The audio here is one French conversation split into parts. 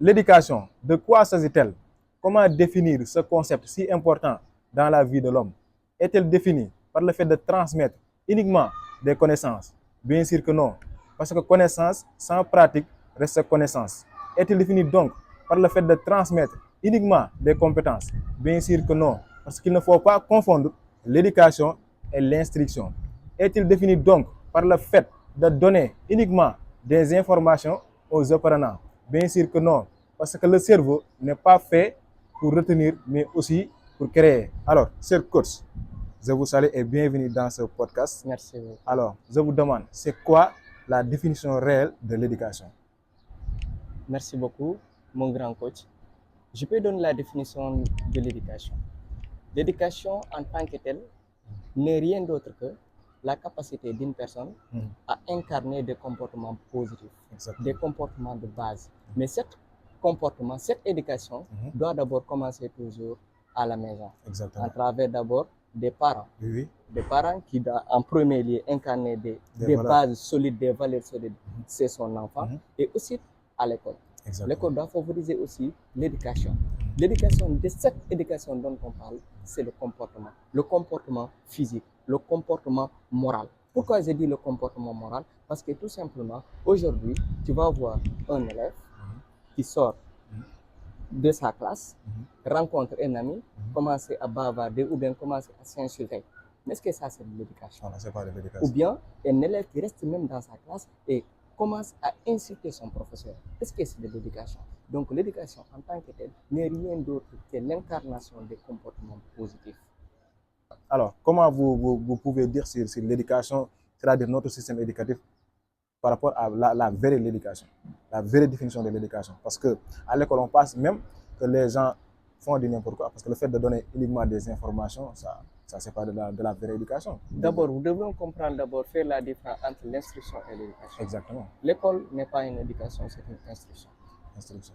l'éducation, de quoi s'agit-elle? Comment définir ce concept si important dans la vie de l'homme? Est-elle définie par le fait de transmettre uniquement des connaissances? Bien sûr que non, parce que connaissance sans pratique reste connaissance. Est-elle définie donc par le fait de transmettre uniquement des compétences? Bien sûr que non, parce qu'il ne faut pas confondre l'éducation et l'instruction. Est-il défini donc par le fait de donner uniquement des informations aux apprenants? Bien sûr que non, parce que le cerveau n'est pas fait pour retenir, mais aussi pour créer. Alors, cher coach, je vous salue et bienvenue dans ce podcast. Merci beaucoup. Alors, je vous demande, c'est quoi la définition réelle de l'éducation? Merci beaucoup, mon grand coach. Je peux donner la définition de l'éducation. L'éducation en tant que telle n'est rien d'autre que la capacité d'une personne à incarner des comportements positifs, Exactement. des comportements de base. Mais cet comportement, cette éducation doit d'abord commencer toujours à la maison, Exactement. à travers d'abord des parents. Oui, oui. Des parents qui doivent en premier lieu incarner des valeurs. bases solides, des valeurs solides, c'est son enfant, et aussi à l'école. Exactement. L'école doit favoriser aussi l'éducation. L'éducation, de cette éducation dont on parle, c'est le comportement physique, le comportement moral. Pourquoi je dis le comportement moral? Parce que tout simplement, aujourd'hui, tu vas voir un élève qui sort de sa classe, rencontre un ami, commencer à bavarder ou bien commencer à s'insulter. Mais est-ce que ça, c'est de l'éducation? Non, c'est pas de l'éducation. Ou bien un élève qui reste même dans sa classe et commence à insulter son professeur. Est-ce que c'est de l'éducation? Donc l'éducation en tant que telle n'est rien d'autre que l'incarnation des comportements positifs. Alors, comment vous pouvez dire sur l'éducation, c'est-à-dire notre système éducatif, par rapport à la vraie l'éducation, la vraie définition de l'éducation? Parce qu'à l'école, on pense même que les gens font du n'importe quoi, parce que le fait de donner uniquement des informations, ça c'est pas de la vraie éducation. D'abord, vous devez comprendre d'abord faire la différence entre l'instruction et l'éducation. Exactement. L'école n'est pas une éducation, c'est une instruction. Instruction.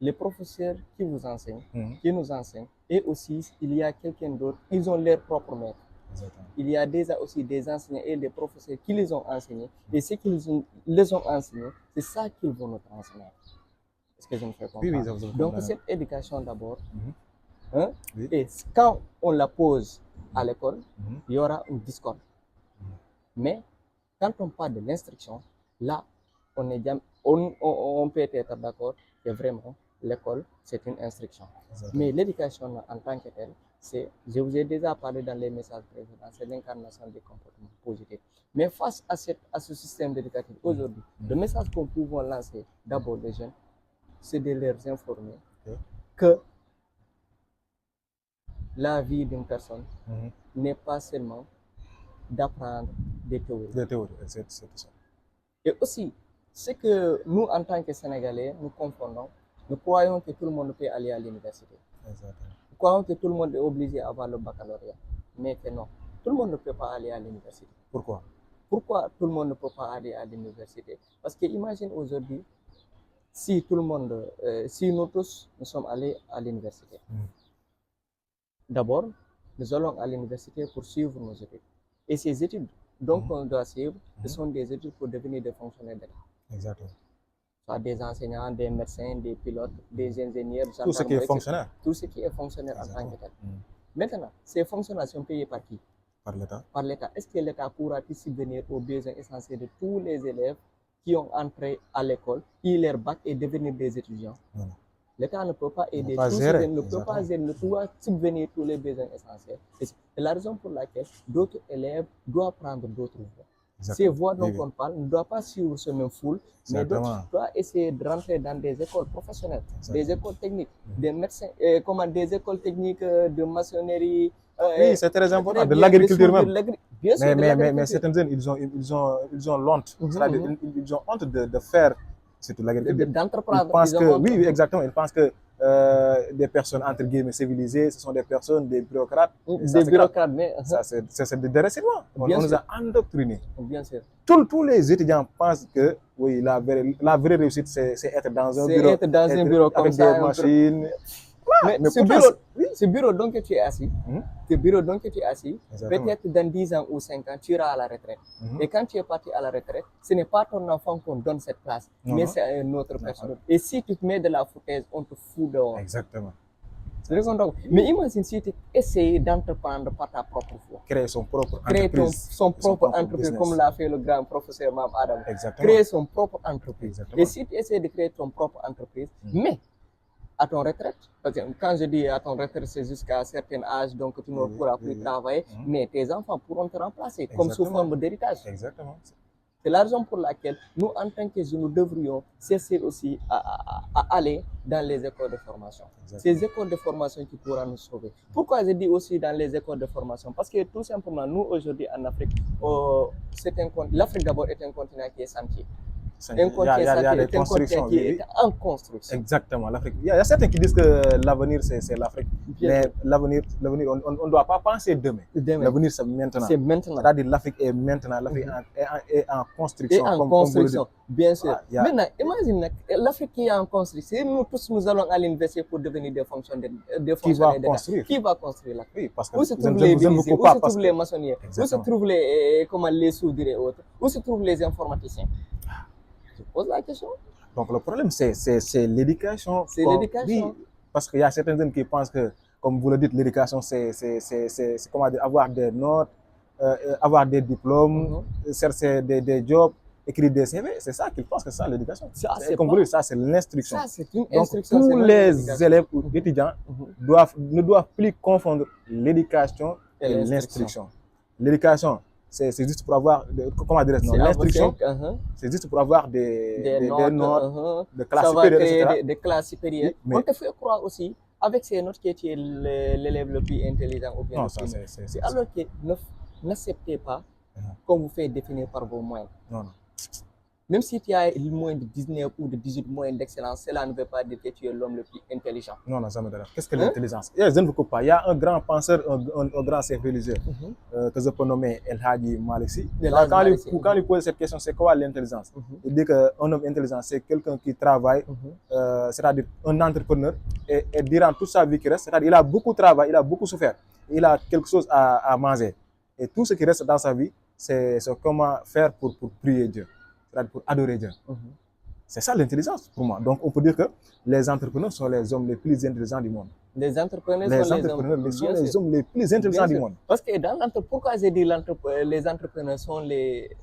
Les professeurs qui vous enseignent, qui nous enseignent, et aussi il y a quelqu'un d'autre, ils ont leur propre maître. Exactement. Il y a déjà aussi des enseignants et des professeurs qui les ont enseignés, et ce qu'ils les ont enseignés, c'est ça qu'ils vont nous transmettre. Est-ce que je me fais comprendre? Oui, donc cette éducation d'abord, oui. et quand on la pose à l'école, il y aura une discorde. Mais quand on parle de l'instruction, là, on peut être d'accord que vraiment l'école, c'est une instruction. Exactement. Mais l'éducation en tant que telle, je vous ai déjà parlé dans les messages précédents, c'est l'incarnation des comportements positifs. Mais face à ce système éducatif aujourd'hui, le message qu'on peut lancer d'abord les jeunes, c'est de leur informer que la vie d'une personne n'est pas seulement d'apprendre des théories. Des théories, c'est ça. Et aussi, ce que nous, en tant que Sénégalais, nous confondons, nous croyons que tout le monde peut aller à l'université. Exactement. Nous croyons que tout le monde est obligé d'avoir le baccalauréat. Mais que non, tout le monde ne peut pas aller à l'université. Pourquoi? Pourquoi tout le monde ne peut pas aller à l'université? Parce que imagine aujourd'hui, si tout le monde, si nous tous, nous sommes allés à l'université. D'abord, nous allons à l'université pour suivre nos études. Et ces études, donc on doit suivre, ce sont des études pour devenir des fonctionnaires d'État. Exactement. Soit des enseignants, des médecins, des pilotes, des ingénieurs, tout ce qui est fonctionnaire. Tout ce qui est fonctionnaire en tant que tel. Maintenant, ces fonctionnaires sont payés par qui? Par l'État. Par l'État. Est-ce que l'État pourra-t-il subvenir aux besoins essentiels de tous les élèves qui ont entré à l'école, qui leur bac et devenir des étudiants? Non. L'État ne peut pas aider, ne peut pas gérer, ne peut subvenir tous les besoins essentiels. C'est la raison pour laquelle d'autres élèves doivent prendre d'autres voies. Ces voies dont on parle ne doivent pas suivre ce même foule, mais d'autres doivent essayer de rentrer dans des écoles professionnelles, des écoles techniques, des médecins, des écoles techniques de maçonnerie. Oui, c'est très important, de l'agriculture même. Bien sûr, mais certains jeunes, ils ont l'honte, c'est-à-dire ils ont honte de faire surtout l'agriculture. D'entreprendre. Ils pensent que, oui, exactement, ils pensent que des personnes entre guillemets civilisées, ce sont des personnes, des bureaucrates. Des bureaucrates, mais ça c'est des déracinements. On nous a endoctrinés. Bien sûr. Tous les étudiants pensent que oui, la vraie réussite, c'est être dans un bureau, être dans un bureau avec comme ça, des machines. Mais ce bureau donc que tu es assis, ce bureau donc que tu es assis, Exactement. peut-être dans 10 ans ou 5 ans, tu iras à la retraite. Et quand tu es parti à la retraite, ce n'est pas ton enfant qu'on donne cette place, Non, mais non. c'est à une autre personne. Et si tu te mets de la foutaise, on te fout dehors. Exactement. C'est raison donc. Mais imagine si tu essayes d'entreprendre par ta propre voie. Créer son propre Créer entreprise. son propre entreprise, business. comme l'a fait le grand professeur Mam Adam. Exactement. Créer son propre entreprise. Exactement. Et si tu essaies de créer ton propre entreprise, mais à ton retraite, parce que quand je dis à ton retraite, c'est jusqu'à un certain âge, donc tu ne pourras plus travailler, mais tes enfants pourront te remplacer, comme sous Exactement. forme d'héritage. Exactement. C'est la raison pour laquelle nous, en tant que jeunes, nous devrions cesser aussi à aller dans les écoles de formation. Exactement. Ces écoles de formation qui pourront nous sauver. Pourquoi je dis aussi dans les écoles de formation? Parce que tout simplement, nous, aujourd'hui, en Afrique, l'Afrique d'abord est un continent qui est sentier. Il y a des constructions. Qui est en construction. Exactement. L'Afrique. Il y a certains qui disent que l'avenir, c'est l'Afrique. Mais l'avenir, on ne doit pas penser demain. L'avenir, c'est maintenant. C'est maintenant. C'est-à-dire l'Afrique est maintenant. L'Afrique est en construction. Et en construction, bien sûr. Yeah. Maintenant, imagine l'Afrique qui est en construction. Nous tous, nous allons aller investir pour devenir des fonctionnaires Qui va construire? Qui va construire l'Afrique? Oui, parce que où se trouvent les menuisiers, où se trouvent les maçonniers, Exactement. où se trouvent les soudeurs et autres, où se trouvent les informaticiens? Je pose la question. Donc le problème, c'est l'éducation. C'est l'éducation. Oui, parce qu'il y a certains jeunes qui pensent que, comme vous le dites, l'éducation, c'est comment dire, avoir des notes, avoir des diplômes, chercher des jobs, écrire des CV. C'est ça qu'ils pensent que c'est ça l'éducation. Comme vous le dites, ça c'est l'instruction. Ça, c'est une Donc instruction. tous les élèves ou étudiants ne doivent plus confondre l'éducation et l'instruction. L'éducation, c'est juste pour avoir, comment dire, l'instruction, c'est juste pour avoir des notes, de classe supérieure, etc. Des classes supérieures. Mais on te fait croire aussi, avec ces notes, que tu es l'élève le plus intelligent ou bien non, le ça, plus c'est alors que n'acceptez pas qu'on vous fait définir par vos moyens. non, non. Même si tu as moins de 19 ou de 18 moyens d'excellence, cela ne veut pas dire que tu es l'homme le plus intelligent. Non, non, jamais d'ailleurs. Qu'est-ce que l'intelligence? Je ne vous coupe pas. Il y a un grand penseur, un grand chef religieux que je peux nommer El Hadji Malick Sy. Quand lui pose cette question, c'est quoi l'intelligence? Il dit qu'un homme intelligent, c'est quelqu'un qui travaille, c'est-à-dire un entrepreneur, et durant toute sa vie qui reste, c'est-à-dire il a beaucoup travaillé, il a beaucoup souffert, il a quelque chose à manger. Et tout ce qui reste dans sa vie, c'est comment faire pour prier Dieu. C'est-à-dire pour adorer Dieu. C'est ça l'intelligence pour moi. Donc on peut dire que les entrepreneurs sont les hommes les plus intelligents du monde. Les entrepreneurs sont les hommes les plus intelligents du monde. Parce que dans pourquoi j'ai dit les entrepreneurs sont les...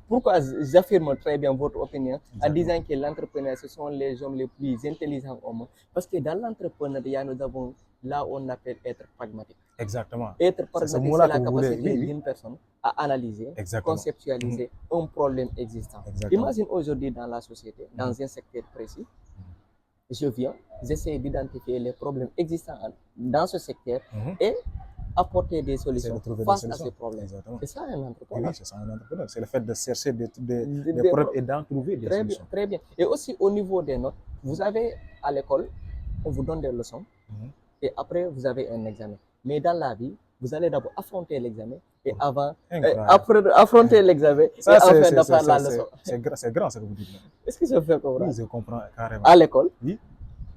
Pourquoi j'affirme très bien votre opinion en disant que l'entrepreneur, ce sont les hommes les plus intelligents au monde. Parce que dans l'entrepreneuriat, nous avons là où on appelle être pragmatique. Exactement. Être pragmatique, c'est la capacité d'une personne à analyser, conceptualiser un problème existant. Imagine aujourd'hui dans la société, dans un secteur précis, j'essaie d'identifier les problèmes existants dans ce secteur et apporter des solutions face à ces problèmes. C'est ça un entrepreneur. Oui, c'est ça un entrepreneur. C'est le fait de chercher des problèmes et d'en trouver des solutions. Très bien. Et aussi au niveau des notes, vous avez à l'école, on vous donne des leçons et après vous avez un examen. Mais dans la vie, vous allez d'abord affronter l'examen et avant, après affronter l'examen et enfin d'apprendre la leçon. C'est grand ce que vous dites. Est-ce que je fais comprendre? Oui, je comprends carrément. À l'école, oui,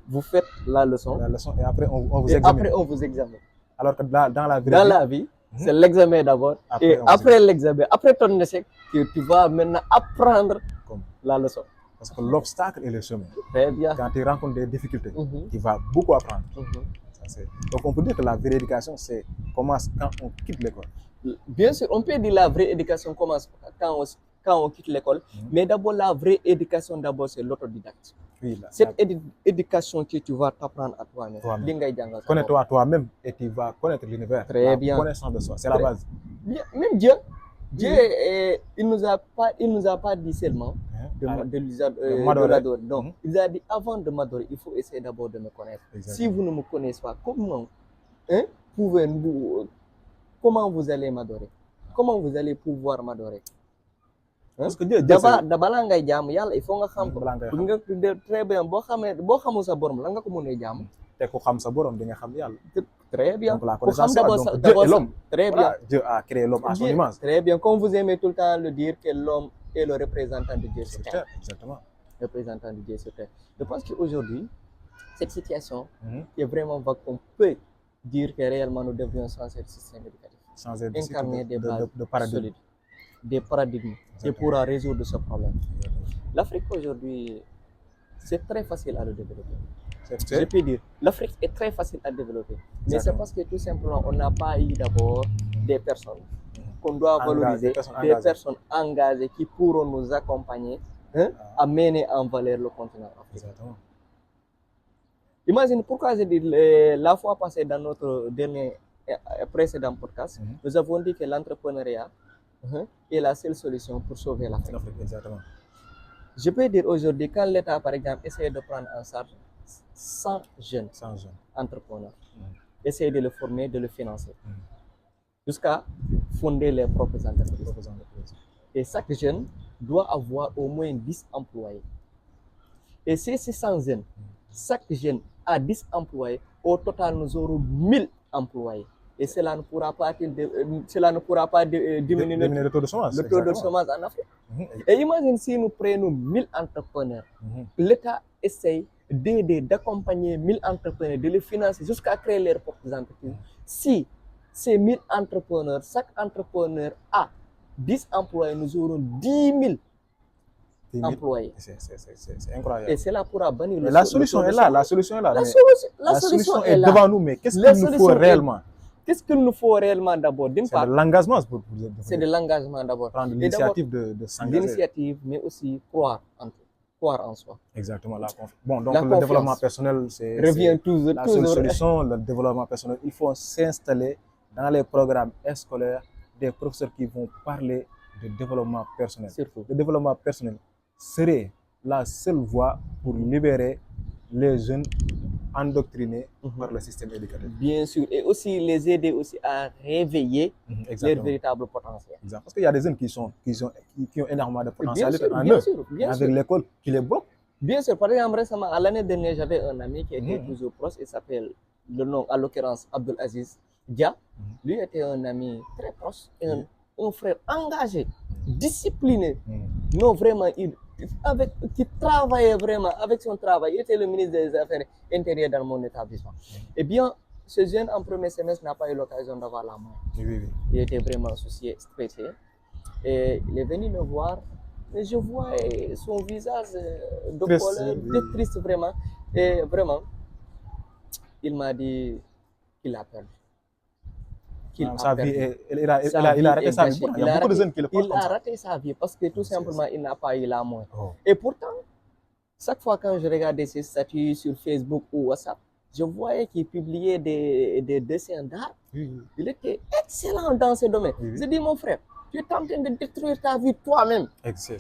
vous faites la leçon et après on vous examine. Alors que dans la vie, c'est l'examen d'abord et après l'examen, après ton échec, tu vas maintenant apprendre la leçon. Parce que l'obstacle est le chemin. Très bien. Quand tu rencontres des difficultés, tu vas beaucoup apprendre. Donc on peut dire que la vraie éducation, c'est commence quand on quitte l'école. Bien sûr, on peut dire la vraie éducation commence quand on quitte l'école, mais d'abord la vraie éducation, c'est l'autodidacte. Oui, cette éducation que tu vas t'apprendre à toi-même. Connais-toi toi-même et tu vas connaître l'univers. Très bien. Connaissance de soi, c'est la base. Bien. Même Dieu, il nous a pas dit seulement de l'adorer. Non, il a dit avant de m'adorer, il faut essayer d'abord de me connaître. Exactement. Si vous ne me connaissez pas, comment vous allez m'adorer? Comment vous allez pouvoir m'adorer? Parce que Dieu d'abord ngay jaam yàlla il faut nga xam ko nga très bien boo xamul sa borom lan nga ko mënee jaam te ku xam sa borom di nga xam yàlla. Très bien. Donc la connaissance donc Dieu et l'homme. Très bien. Dieu a créé l'homme à son image. Très bien. Comme vous aimez tout le temps le dire que l'homme est le représentant de Dieu sur terre. Exactement. Représentant de Dieu sur terre. Je pense qu'aujourd'hui, cette situation est vraiment vague qu'on peut dire que réellement nous devrions changer le système éducatif, Changer incarner des bases de paradigme. solides, des paradigmes qui Exactement. pourra résoudre ce problème. Exactement. L'Afrique aujourd'hui, c'est très facile à le développer. C'est- Je peux dire, l'Afrique est très facile à développer. Mais c'est Exactement. parce que tout simplement, on n'a pas eu d'abord des personnes qu'on doit Engagées, valoriser, des personnes engagées. engagées qui pourront nous accompagner, hein, à mener en valeur le continent africain. Exactement. Imagine pourquoi j'ai dit la fois passée dans notre dernier précédent podcast, nous avons dit que l'entrepreneuriat est la seule solution pour sauver l'Afrique. L'Afrique, exactement. Je peux dire aujourd'hui, quand l'État, par exemple, essaie de prendre en charge 100 jeunes Sans jeune. entrepreneurs, essaie de le former, de le financer, jusqu'à fonder les propres entreprises. Et chaque jeune doit avoir au moins 10 employés. Et si c'est 100 jeunes, chaque jeune a 10 employés, au total nous aurons 1000 employés. Et cela ne pourra pas, diminuer le taux de chômage. le taux de chômage en Afrique. Et imagine si nous prenons 1000 entrepreneurs, l'État essaye d'aider, d'accompagner 1000 entrepreneurs, de les financer jusqu'à créer leurs propres entreprises. Si ces 1000 entrepreneurs, chaque entrepreneur a 10 employés, nous aurons 10 000 employés. C'est incroyable. Et cela pourra bannir Mais la solution est là. La solution est là. La solution est là. devant nous. Mais qu'est-ce qu'il nous faut réellement? Qu'est-ce qu'il nous faut réellement d'abord? D'une C'est part, de l'engagement. c'est de l'engagement d'abord. Prendre l'initiative de s'engager. L'initiative, mais aussi croire en soi. Exactement. Bon, donc La le confiance. développement personnel, c'est Revient toujours. la seule solution. Le développement personnel, il faut s'installer dans les programmes scolaires des professeurs qui vont parler de développement personnel. Surtout. Le développement personnel serait la seule voie pour libérer les jeunes endoctrinés par le système éducatif. Bien sûr, et aussi les aider aussi à réveiller leur Exactement. véritable potentiel. Exact. Parce qu'il y a des jeunes qui ont énormément de potentialité en bien eux, sûr, bien avec sûr. l'école qui les bloque. Bien sûr, par exemple, récemment, à l'année dernière, j'avais un ami qui était toujours proche, il s'appelle, le nom, à l'occurrence, Abdul Aziz Dia. Lui était un ami très proche, un frère engagé, discipliné. Non, vraiment, qui travaillait vraiment avec son travail. Il était le ministre des Affaires intérieures dans mon établissement. Eh bien, ce jeune, en premier semestre, n'a pas eu l'occasion d'avoir la main. Oui. Il était vraiment soucié, stressé. Et il est venu me voir. Et je vois son visage de colère, de triste vraiment. Et vraiment, il m'a dit qu'il a perdu. Il a raté sa vie. Il y a beaucoup de jeunes qui le pensent Il comme a ça. raté sa vie parce que tout simplement, il n'a pas eu la main. Et pourtant, chaque fois quand je regardais ses statuts sur Facebook ou WhatsApp, je voyais qu'il publiait des dessins d'art. Il était excellent dans ce domaine. Je dis, mon frère, tu es en train de détruire ta vie toi-même.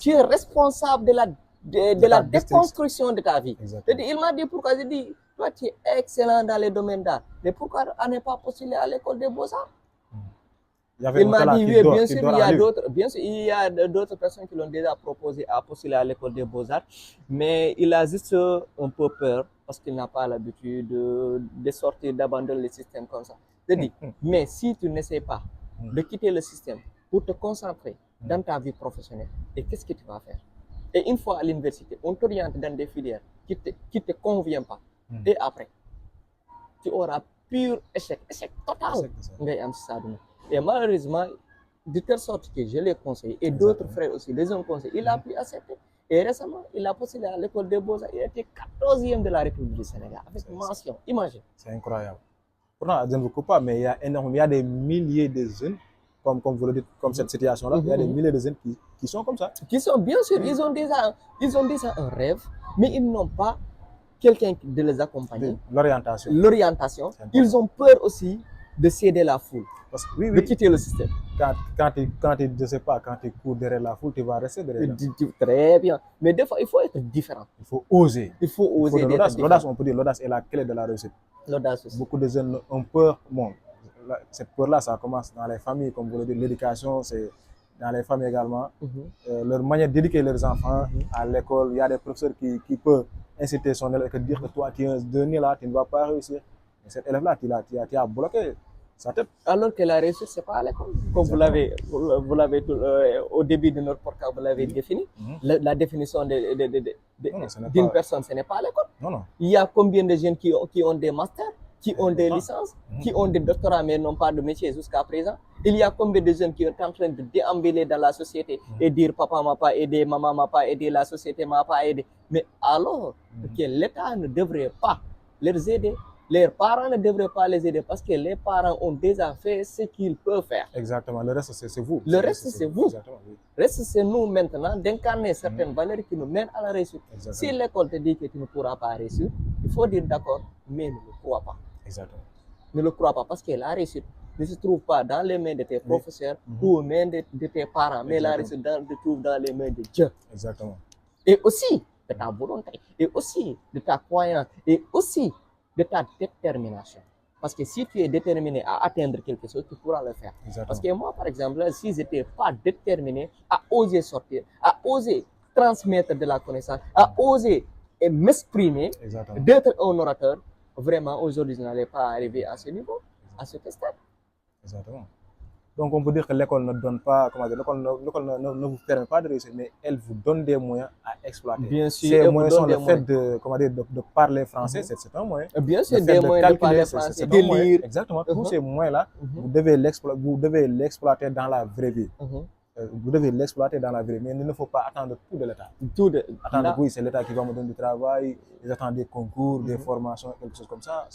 Tu es responsable de la déconstruction de ta vie. Il m'a dit pourquoi. J'ai dit, toi tu es excellent dans les domaines d'art, mais pourquoi on n'est pas postulé à l'école des beaux-arts? Il m'a dit, oui, bien sûr, il y a d'autres personnes qui l'ont déjà proposé à postuler à l'école des beaux-arts, mais il a juste un peu peur parce qu'il n'a pas l'habitude de sortir, d'abandonner le système comme ça. Je dis, mais si tu n'essaies pas de quitter le système pour te concentrer dans ta vie professionnelle, et qu'est-ce que tu vas faire? Et une fois à l'université, on t'oriente dans des filières qui te conviennent pas. Et après, tu auras pur échec total. Et malheureusement, de telle sorte que je l'ai conseillé, et d'autres frères aussi les ont conseillé, il a pu accepter. Et récemment, il a postulé à l'école des beaux-arts, il était 14e de la République du Sénégal, avec mention, imagine. C'est incroyable. Pourtant, je ne vous coupe pas, mais il y a des milliers de jeunes, comme vous le dites, comme cette situation-là, il y a des milliers de jeunes qui sont comme ça. Qui sont, bien sûr, ils ont déjà un rêve, mais ils n'ont pas quelqu'un de les accompagner. L'orientation. Ils ont peur aussi de céder la foule, de quitter le système. Quand tu cours derrière la foule, tu vas rester derrière la foule. Très bien. Mais des fois, il faut être différent. Il faut oser. Il faut oser. L'audace, on peut dire, l'audace est la clé de la réussite. L'audace aussi. Beaucoup de jeunes ont peur. Bon, cette peur-là, ça commence dans les familles, comme vous le dites, l'éducation, c'est dans les familles également. Leur manière d'éduquer leurs enfants à l'école, il y a des professeurs qui peuvent inciter son élève et dire que toi, tu es un dernier là, tu ne vas pas réussir. Mais cet élève-là, tu as bloqué sa tête. Alors que la réussite, ce n'est pas à l'école. Comme vous l'avez au début de notre podcast, vous l'avez défini. La définition d'une personne, ce n'est pas à l'école. Non. Il y a combien de jeunes qui ont des masters, qui ont des licences, qui ont des doctorats mais n'ont pas de métier jusqu'à présent. Il y a combien de jeunes qui sont en train de déambuler dans la société et dire papa m'a pas aidé, maman m'a pas aidé, la société m'a pas aidé. Mais alors que l'État ne devrait pas les aider, leurs parents ne devraient pas les aider parce que les parents ont déjà fait ce qu'ils peuvent faire. Exactement, le reste c'est vous. Le reste c'est vous. Exactement, oui. Le reste c'est nous maintenant d'incarner certaines valeurs qui nous mènent à la réussite. Exactement. Si l'école te dit que tu ne pourras pas réussir, il faut dire d'accord, mais ne le crois pas. Exactement. Ne le crois pas parce que la réussite ne se trouve pas dans les mains de tes professeurs ou aux mains de tes parents, mais la réussite se trouve dans les mains de Dieu. Exactement. Et aussi de ta volonté, et aussi de ta croyance, et aussi de ta détermination. Parce que si tu es déterminé à atteindre quelque chose, tu pourras le faire. Exactement. Parce que moi, par exemple, si je n'étais pas déterminé à oser sortir, à oser transmettre de la connaissance, à oser m'exprimer, Exactement. d'être un orateur, vraiment, aujourd'hui, je n'allais pas arriver à ce niveau, à ce stade. Exactement. Donc on peut dire que l'école ne donne pas, comment dire, l'école ne vous permet pas de réussir, mais elle vous donne des moyens à exploiter. Bien sûr, Ces elle vous moyens donne sont des le fait de, comment dire, de parler français, c'est un moyen. Bien sûr, Le fait des de moyens de calculer, parler c'est français, un de moyen. lire. Exactement. Tous ces moyens-là, vous devez l'exploiter dans la vraie vie. Vous devez l'exploiter dans la vraie vie, mais il ne faut pas attendre tout de l'État. Attendre, oui, c'est l'État qui va me donner du travail, ils attendent des concours, des formations, quelque chose comme ça.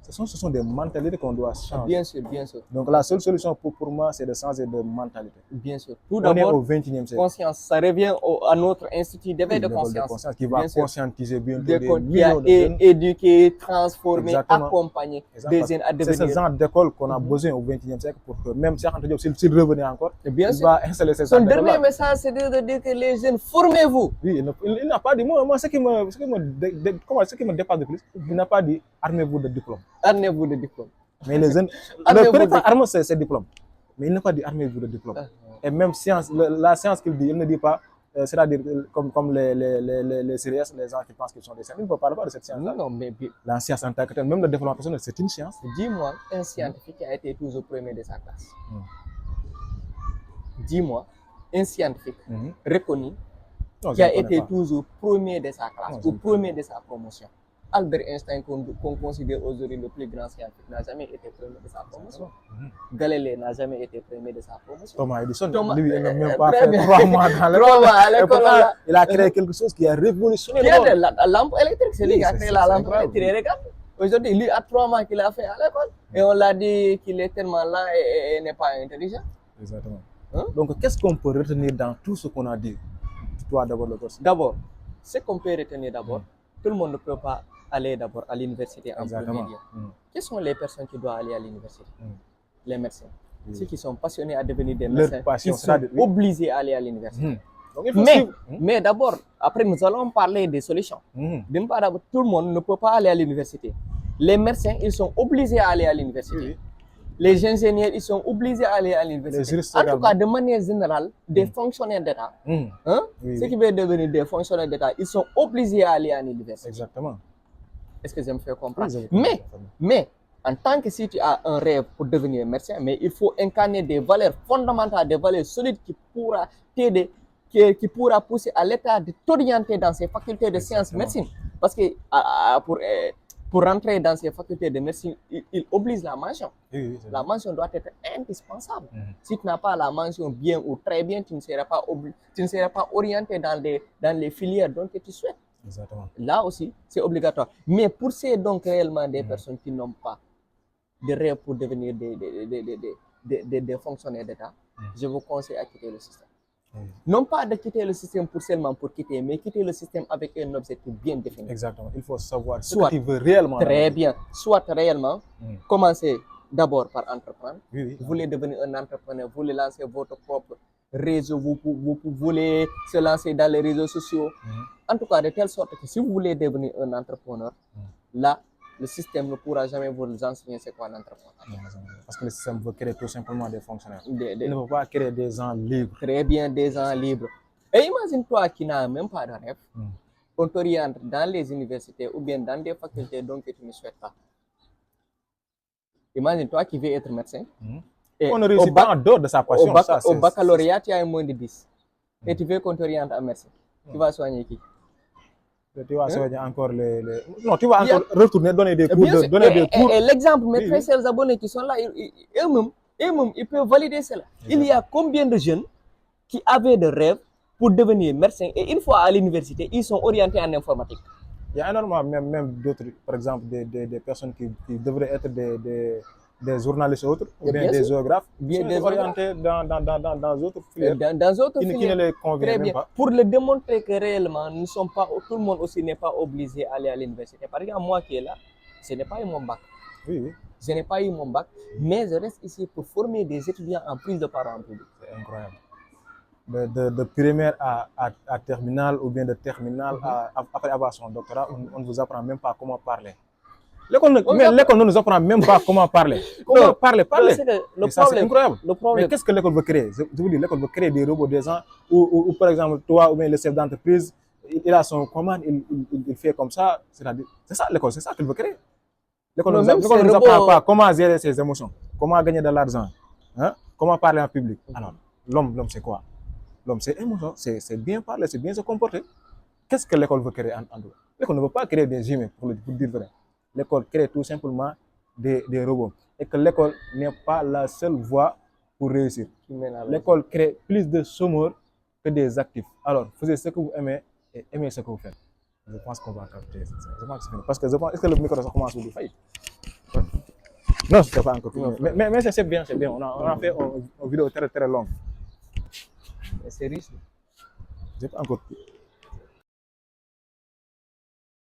Ce sont des mentalités qu'on doit changer. Bien sûr, bien sûr. Donc la seule solution pour moi, c'est de changer de mentalité. Bien sûr. Tout On est d'abord, au XXIe siècle. conscience. Ça revient à notre institut d'éveil de L'école conscience. qui va Bien sûr. conscientiser bientôt Qui des a millions de jeunes. éduqué, transformé, Exactement. accompagné Exactement. des jeunes à C'est devenir. ce genre d'école qu'on a besoin au XXIe siècle pour que même Cheikh Anta Diop, s'il revenait encore, Bien il sûr. va installer ces Son genre d'école-là. dernier message, c'est de dire que les jeunes, formez-vous. Oui, il n'a pas dit, moi ce qui me dépasse de plus, il n'a pas dit armez-vous de diplôme. Armez-vous de diplôme. Mais les jeunes, Armez-vous peut-être de- arme c'est diplôme, mais il n'a pas dit armez-vous de diplôme. Et même science, la science qu'il dit, il ne dit pas, c'est-à-dire comme les CRS, les gens qui pensent qu'ils sont des sciences, il ne parle pas de cette science-là. Non, mais La science en tant que telle, même le développement personnel, c'est une science. dis-moi un scientifique qui a été toujours premier de sa classe. Dis-moi un scientifique reconnu Non, qui je a ne connais été pas. toujours premier de sa classe Non, je ou ne premier de sa promotion. Albert Einstein, qu'on considère aujourd'hui le plus grand scientifique, n'a jamais été premier de sa promotion. Galilée n'a jamais été premier de sa promotion. Thomas Edison, Thomas- lui, il n'a même pas très fait bien. 3 mois dans l'école. 3 mois à Et l'école, pourtant, là. il a créé quelque chose qui a révolutionné Qui le a monde. de la lampe électrique, c'est lui Oui, qui a c'est- créé c'est la lampe incroyable. électrique. Regarde, aujourd'hui, lui, à 3 mois qu'il a fait à l'école, et on l'a dit qu'il est tellement lent et n'est pas intelligent. Exactement. Hein? Donc, qu'est-ce qu'on peut retenir dans tout ce qu'on a dit? Toi, d'abord, le boss. D'abord, ce qu'on peut retenir d'abord, tout le monde ne peut pas aller d'abord à l'université en Exactement. premier lieu. Quelles sont les personnes qui doivent aller à l'université? Les médecins. Oui. Ceux qui sont passionnés à devenir des Leur médecins, passion, ils sont c'est-à-dire, oui. obligés à aller à l'université. Donc, il faut Mais, suivre. mais d'abord, après nous allons parler des solutions. D'une part, d'abord, tout le monde ne peut pas aller à l'université. Les médecins, ils sont obligés à aller à l'université. Oui. Les ingénieurs, ils sont obligés à aller à Les l'université. juristes En tout également. cas, de manière générale, des fonctionnaires d'État, hein, Oui, ceux oui. qui veulent devenir des fonctionnaires d'État, ils sont obligés à aller à l'université. Exactement. Est-ce que je me fais comprendre? Oui, je comprends. Mais, en tant que si tu as un rêve pour devenir médecin, mais il faut incarner des valeurs fondamentales, des valeurs solides qui pourra t'aider, qui pourra pousser à l'État de t'orienter dans ces facultés de sciences Exactement. médecine. Parce que pour rentrer dans ces facultés de médecine, il oblige la mention. Oui, oui, c'est La vrai. mention doit être indispensable. Si tu n'as pas la mention bien ou très bien, tu ne seras pas orienté dans les filières dont tu souhaites. Exactement. Là aussi, c'est obligatoire. Mais pour ces donc réellement des personnes qui n'ont pas de rêve pour devenir des fonctionnaires d'État, je vous conseille à quitter le système. Oui. Non pas de quitter le système seulement pour quitter, mais quitter le système avec un objectif bien défini. Exactement. Il faut savoir ce Soit que tu veux réellement. Très bien. Soit réellement, commencez d'abord par entreprendre. Oui, oui. Vous voulez devenir un entrepreneur, vous voulez lancer votre propre réseau, vous voulez se lancer dans les réseaux sociaux. En tout cas, de telle sorte que si vous voulez devenir un entrepreneur, là, le système ne pourra jamais vous enseigner c'est quoi l'entrepreneuriat. Parce que le système veut créer tout simplement des fonctionnaires. Il Des- ne veut pas créer des gens libres. Très bien, des gens libres. Et imagine-toi qui n'a même pas de rêve, on t'oriente dans les universités ou bien dans des facultés dont tu ne souhaites pas. Imagine-toi qui veut être médecin. Et On ne réussit pas en dehors de sa passion. ça, au c'est- baccalauréat, tu as moins de 10. Et tu veux qu'on t'oriente en médecin. Tu vas soigner qui? Tu vas soigner encore les... Non, tu vas Il y a- encore retourner, donner des cours, Bien sûr. donner des cours. Et l'exemple, mes Oui, très oui. chers abonnés qui sont là, eux-mêmes, ils peuvent valider cela. Il y a combien de jeunes qui avaient des rêves pour devenir médecins et une fois à l'université, ils sont orientés en informatique. Il y a énormément même d'autres, par exemple, des personnes qui devraient être des journalistes ou autres, ou Et bien bien des sûr. géographes, Bien qui des sont orientés dans d'autres filières Dans d'autres qui ne filières. les convient Très même bien. pas. Pour le démontrer que réellement, nous ne sommes pas, tout le monde aussi n'est pas obligé à aller à l'université. Par exemple, moi qui est là, je n'ai pas eu mon bac. Oui, oui, Je n'ai pas eu mon bac, mais je reste ici pour former des étudiants en prise de parents en public. c'est incroyable. De primaire à terminale ou bien de terminale après avoir son doctorat, on ne vous apprend même pas comment parler. L'école ne nous apprend même pas comment parler. Comment parler. C'est que le Et ça, c'est problème, incroyable. le problème, Mais qu'est-ce que l'école veut créer? Je vous dis, l'école veut créer des robots des gens où, par exemple, toi ou bien le chef d'entreprise, il a son commande, il fait comme ça. C'est ça l'école, c'est ça qu'il veut créer. L'école Non, ne même nous ces apprend robots- pas comment gérer ses émotions, comment gagner de l'argent, hein, comment parler en public. Alors, l'homme, c'est quoi? L'homme, c'est émotion, c'est bien parler, c'est bien se comporter. Qu'est-ce que l'école veut créer en dehors? L'école ne veut pas créer des humains, pour dire vrai. L'école crée tout simplement des robots. Et que l'école n'est pas la seule voie pour réussir. L'école crée plus de chômeurs que des actifs. Alors, faisiez ce que vous aimez et aimez ce que vous faites. Je pense qu'on va capter. Je pense que c'est fini. Parce que je pense, est-ce que le micro ça commence à vous faillir? Non, ce n'est pas encore fini. Mais c'est bien, c'est bien. On a fait une vidéo très très longue. c'est riche. J'ai pas encore